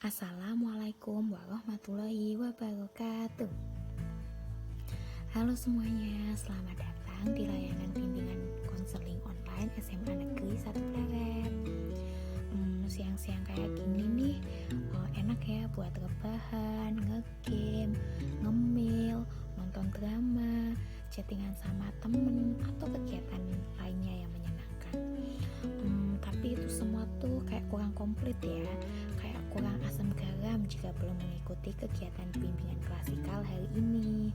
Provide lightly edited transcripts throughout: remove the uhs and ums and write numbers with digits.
Assalamualaikum warahmatullahi wabarakatuh. Halo semuanya, selamat datang di layanan bimbingan konseling online SMA Negeri 1 Pleret. Siang-siang kayak gini nih, enak ya buat rebahan, ngegame, ngemil, nonton drama, chattingan sama temen, atau kegiatan lainnya yang menyenangkan. Tapi itu semua tuh kayak kurang komplit ya, kayak kurang asam garam jika belum mengikuti kegiatan bimbingan klasikal hari ini.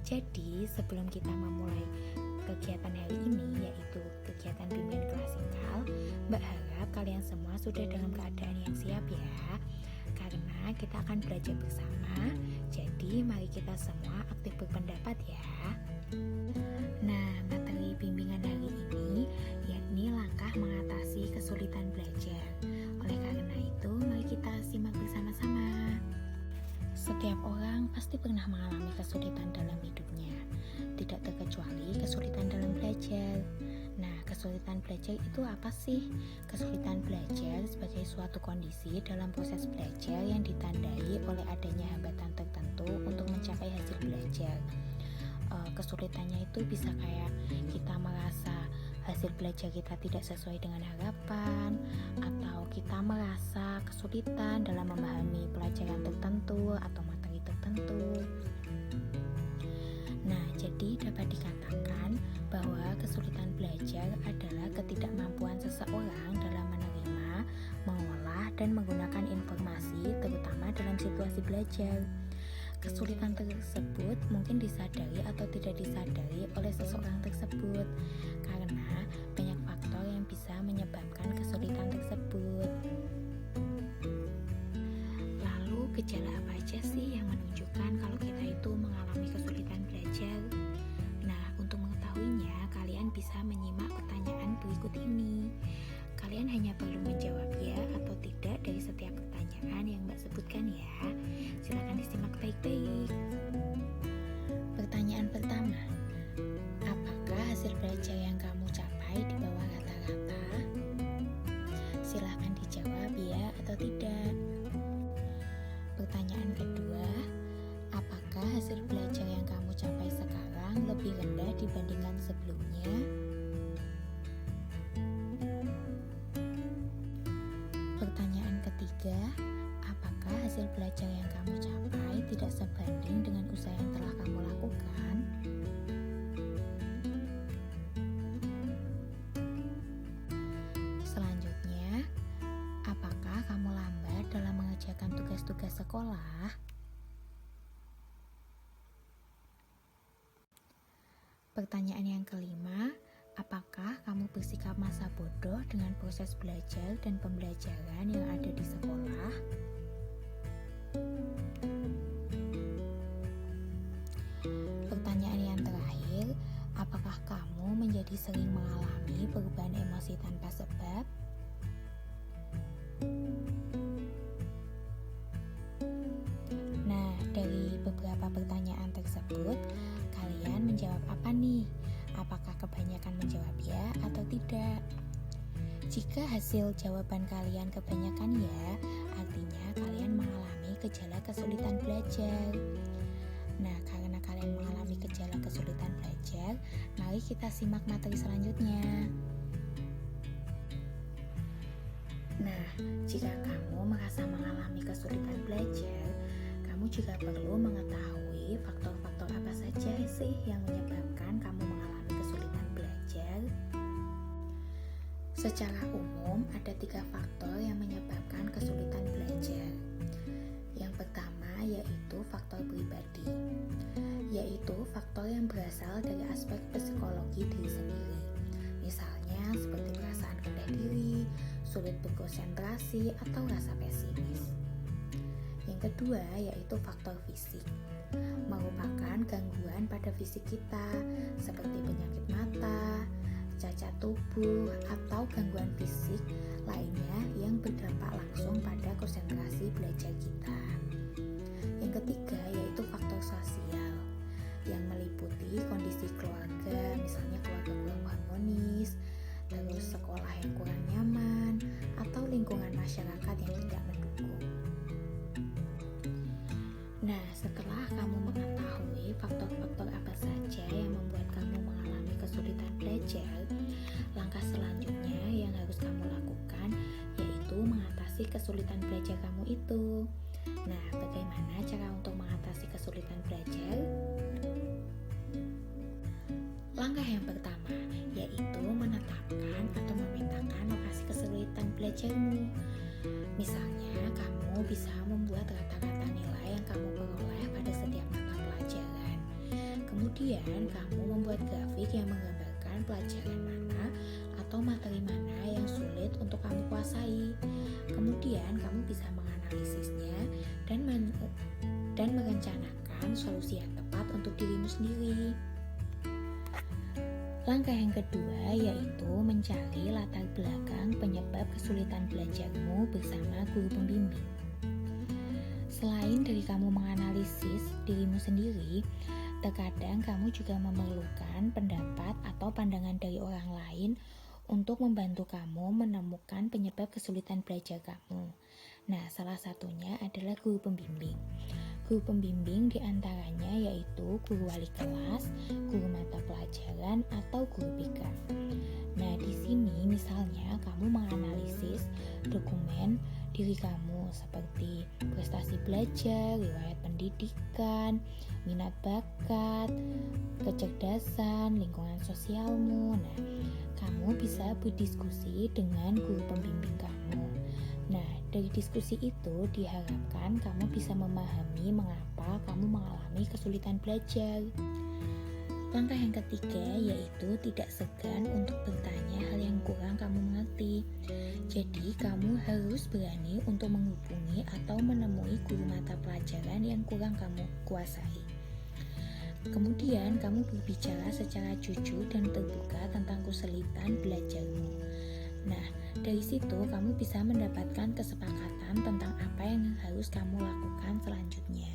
Jadi sebelum kita memulai kegiatan hari ini, yaitu kegiatan bimbingan klasikal, Mbak harap kalian semua sudah dalam keadaan yang siap ya, karena kita akan belajar bersama. Jadi mari kita semua aktif berpendapat ya. Nah, materi bimbingan hari ini yakni langkah mengatasi kesulitan belajar. Oleh karena itu, mari kita simak bersama-sama. Setiap orang pasti pernah mengalami kesulitan dalam hidupnya, tidak terkecuali kesulitan dalam belajar. Nah, kesulitan belajar itu apa sih? Kesulitan belajar sebagai suatu kondisi dalam proses belajar yang ditandai oleh adanya hambatan tertentu untuk mencapai hasil belajar. Kesulitannya itu bisa kayak kita merasa hasil belajar kita tidak sesuai dengan harapan, atau kita merasa kesulitan dalam memahami pelajaran tertentu atau materi tertentu. Nah, jadi dapat dikatakan bahwa kesulitan belajar adalah ketidakmampuan seseorang dalam menerima, mengolah, dan menggunakan informasi, terutama dalam situasi belajar. Kesulitan tersebut mungkin disadari atau tidak disadari oleh seseorang tersebut, karena banyak faktor yang bisa menyebabkan kesulitan tersebut. Lalu gejala apa aja sih yang menunjukkan kalau kita itu mengalami kesulitan belajar? Nah, untuk mengetahuinya, kalian bisa menyimak pertanyaan berikut ini. Kalian hanya perlu menjawab ya atau tidak dari setiap pertanyaan yang Mbak sebutkan ya. Silakan disimak baik-baik. Pertanyaan pertama, apakah hasil belajar yang kamu capai di bawah rata-rata? Silakan dijawab ya atau tidak. Pertanyaan kedua, apakah hasil belajar yang kamu capai sekarang lebih rendah dibandingkan sebelumnya? Pertanyaan ketiga, apakah hasil belajar yang kamu capai tidak sebanding dengan usaha yang telah kamu lakukan? Selanjutnya, apakah kamu lambat dalam mengerjakan tugas-tugas sekolah? Pertanyaan yang kelima, apakah kamu bersikap masa bodoh dengan proses belajar dan pembelajaran yang ada di sekolah? Pertanyaan yang terakhir, apakah kamu menjadi sering mengalami perubahan emosi tanpa sebab? Nah, dari beberapa pertanyaan tersebut, kalian menjawab apa nih? Apakah kebanyakan menjawab ya atau tidak? Jika hasil jawaban kalian kebanyakan ya, artinya kalian mengalami gejala kesulitan belajar. Nah, karena kalian mengalami gejala kesulitan belajar, mari kita simak materi selanjutnya. Nah, jika kamu merasa mengalami kesulitan belajar, kamu juga perlu mengetahui faktor-faktor apa saja sih yang menyebabkan kamu mengalami kesulitan belajar. Secara umum, ada 3 faktor yang menyebabkan kesulitan belajar. Yang pertama yaitu faktor pribadi, yaitu faktor yang berasal dari aspek psikologi diri sendiri. Misalnya seperti perasaan rendah diri, sulit berkonsentrasi, atau rasa pesimis. Yang kedua yaitu faktor fisik, merupakan gangguan pada fisik kita seperti penyakit mata, cacat tubuh, atau gangguan fisik lainnya yang berdampak langsung pada konsentrasi belajar kita. Yang ketiga yaitu faktor sosial, yang meliputi kondisi keluarga, misalnya keluarga kurang harmonis, terus sekolah yang kurang nyaman, atau lingkungan masyarakat yang tidak mendukung. belajar, langkah selanjutnya yang harus kamu lakukan yaitu mengatasi kesulitan belajar kamu itu. Nah, bagaimana cara untuk mengatasi kesulitan belajar? Langkah yang pertama yaitu menetapkan atau memetakan lokasi kesulitan belajarmu. Misalnya, kamu bisa membuat rata-rata nilai yang kamu peroleh pada setiap mata pelajaran. Kemudian, kamu membuat grafik yang menggambarkan pelajaran mana atau materi mana yang sulit untuk kamu kuasai. Kemudian, kamu bisa menganalisisnya dan merencanakan solusi yang tepat untuk dirimu sendiri. Langkah yang kedua yaitu mencari latar belakang penyebab kesulitan belajarmu bersama guru pembimbing. Selain dari kamu menganalisis dirimu sendiri, terkadang kamu juga memerlukan pendapat atau pandangan dari orang lain untuk membantu kamu menemukan penyebab kesulitan belajar kamu. Nah, salah satunya adalah guru pembimbing. Guru pembimbing diantaranya yaitu guru wali kelas, guru mata pelajaran, atau guru BK. Nah, di sini misalnya kamu menganalisis dokumen diri kamu seperti prestasi belajar, riwayat pendidikan, minat bakat, kecerdasan, lingkungan sosialmu. Nah, kamu bisa berdiskusi dengan guru pembimbing kamu. Nah, dari diskusi itu diharapkan kamu bisa memahami mengapa kamu mengalami kesulitan belajar. Langkah yang ketiga yaitu tidak segan untuk bertanya hal yang kurang kamu mengerti. Jadi, kamu harus berani untuk menghubungi atau menemui guru mata pelajaran yang kurang kamu kuasai. Kemudian, kamu berbicara secara jujur dan terbuka tentang kesulitan belajarmu. Nah, dari situ kamu bisa mendapatkan kesepakatan tentang apa yang harus kamu lakukan selanjutnya.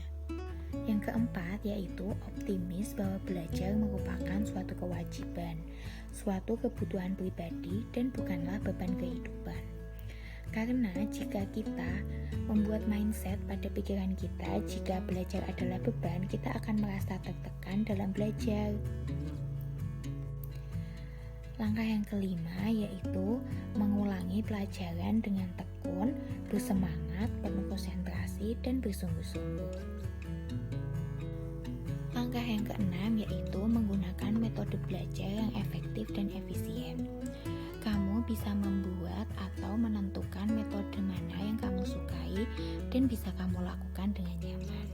Yang keempat yaitu optimis bahwa belajar merupakan suatu kewajiban, suatu kebutuhan pribadi dan bukanlah beban kehidupan. Karena jika kita membuat mindset pada pikiran kita jika belajar adalah beban, kita akan merasa tertekan dalam belajar. Langkah yang kelima yaitu mengulangi pelajaran dengan tekun, bersemangat, penuh konsentrasi, dan bersungguh-sungguh. Langkah yang keenam yaitu menggunakan metode belajar yang efektif dan efisien. Kamu bisa membuat atau menentukan metode mana yang kamu sukai dan bisa kamu lakukan dengan nyaman.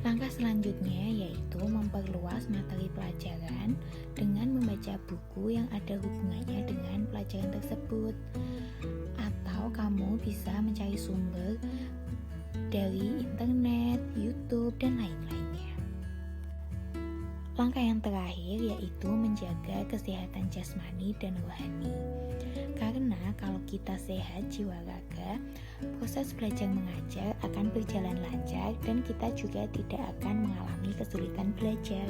Langkah selanjutnya yaitu memperluas materi pelajaran dengan membaca buku yang ada hubungannya dengan pelajaran tersebut, atau kamu bisa mencari sumber dari internet, YouTube, dan lain-lainnya. Langkah yang terakhir yaitu menjaga kesehatan jasmani dan rohani. Karena kalau kita sehat jiwa raga, proses belajar mengajar akan berjalan lancar dan kita juga tidak akan mengalami kesulitan belajar.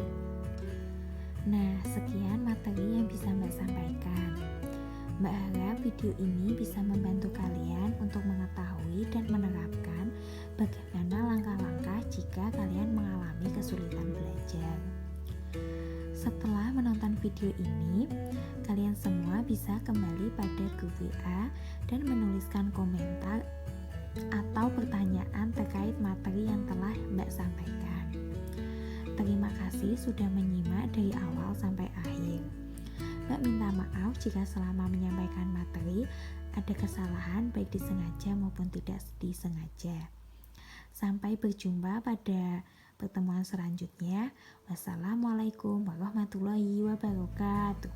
Nah, sekian materi yang bisa Mbak sampaikan. Mbak harap video ini bisa membantu kalian untuk mengetahui dan menerapkan bagaimana langkah-langkah jika kalian mengalami kesulitan belajar. Setelah menonton video ini, kalian semua bisa kembali pada grup WA dan menuliskan komentar atau pertanyaan terkait materi yang telah Mbak sampaikan. Terima kasih sudah menyimak dari awal sampai akhir. Mbak minta maaf jika selama menyampaikan materi ada kesalahan baik disengaja maupun tidak disengaja. Sampai berjumpa pada pertemuan selanjutnya. Wassalamualaikum warahmatullahi wabarakatuh.